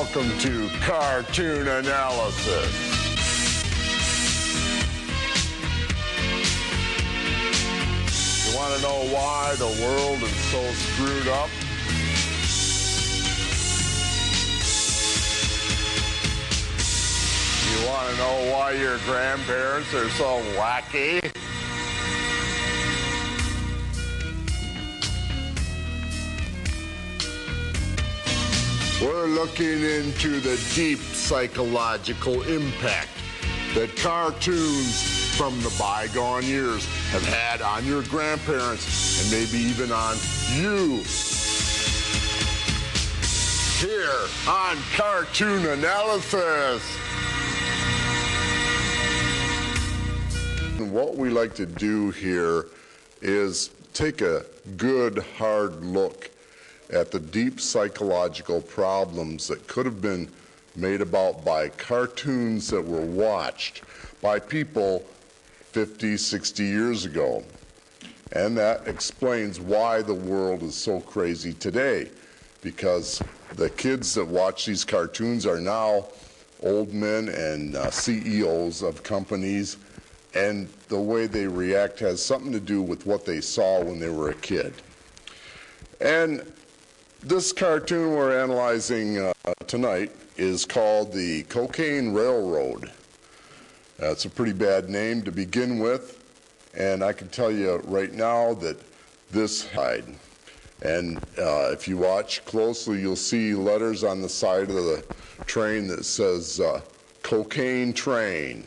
Welcome to Cartoon Analysis. You want to know why the world is so screwed up? You want to know why your grandparents are so wacky? We're looking into the deep psychological impact that cartoons from the bygone years have had on your grandparents and maybe even on you. Here on Cartoon Analysis. And what we like to do here is take a good hard look at the deep psychological problems that could have been made about by cartoons that were watched by people 50, 60 years ago. And that explains why the world is so crazy today, because the kids that watch these cartoons are now old men and CEOs of companies, and the way they react has something to do with what they saw when they were a kid. And this cartoon we're analyzing tonight is called The Cocaine Railroad. It's a pretty bad name to begin with, and I can tell you right now that this hide. And if you watch closely, you'll see letters on the side of the train that says Cocaine Train.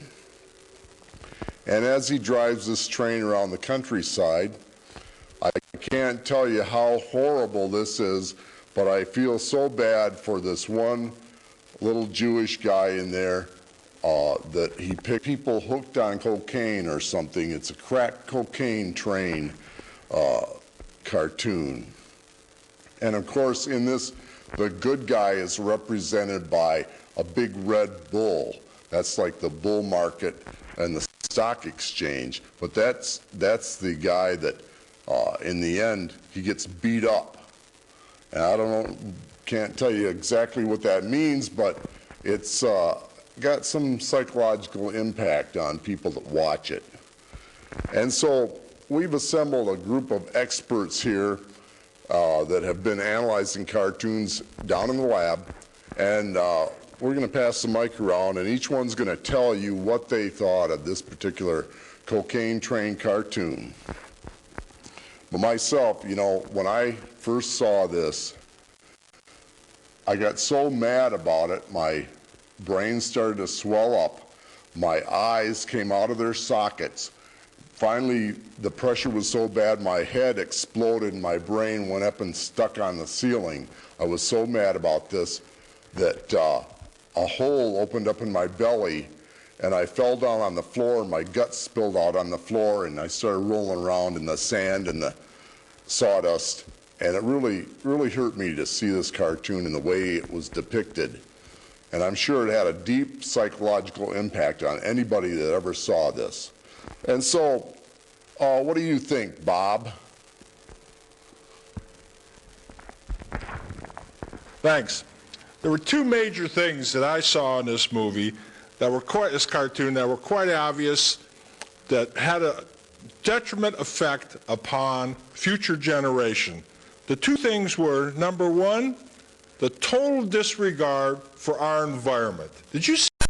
And as he drives this train around the countryside, I can't tell you how horrible this is, but I feel so bad for this one little Jewish guy in there that he picked people hooked on cocaine or something. It's a crack cocaine train cartoon. And of course, in this, the good guy is represented by a big red bull. That's like the bull market and the stock exchange. But that's the guy that in the end, he gets beat up. And I don't know, can't tell you exactly what that means, but it's got some psychological impact on people that watch it. And so we've assembled a group of experts here that have been analyzing cartoons down in the lab, and we're going to pass the mic around, and each one's going to tell you what they thought of this particular Cocaine Train cartoon. But myself, you know, when I first saw this, I got so mad about it, my brain started to swell up, my eyes came out of their sockets. Finally, the pressure was so bad, my head exploded and my brain went up and stuck on the ceiling. I was so mad about this that a hole opened up in my belly, and I fell down on the floor, and my guts spilled out on the floor, and I started rolling around in the sand and the sawdust, and it really, really hurt me to see this cartoon and the way it was depicted. And I'm sure it had a deep psychological impact on anybody that ever saw this. And so, what do you think, Bob? Thanks. There were two major things that I saw in this movie that were this cartoon that were quite obvious, that had a detriment effect upon future generation. The two things were, number one, the total disregard for our environment. Did you see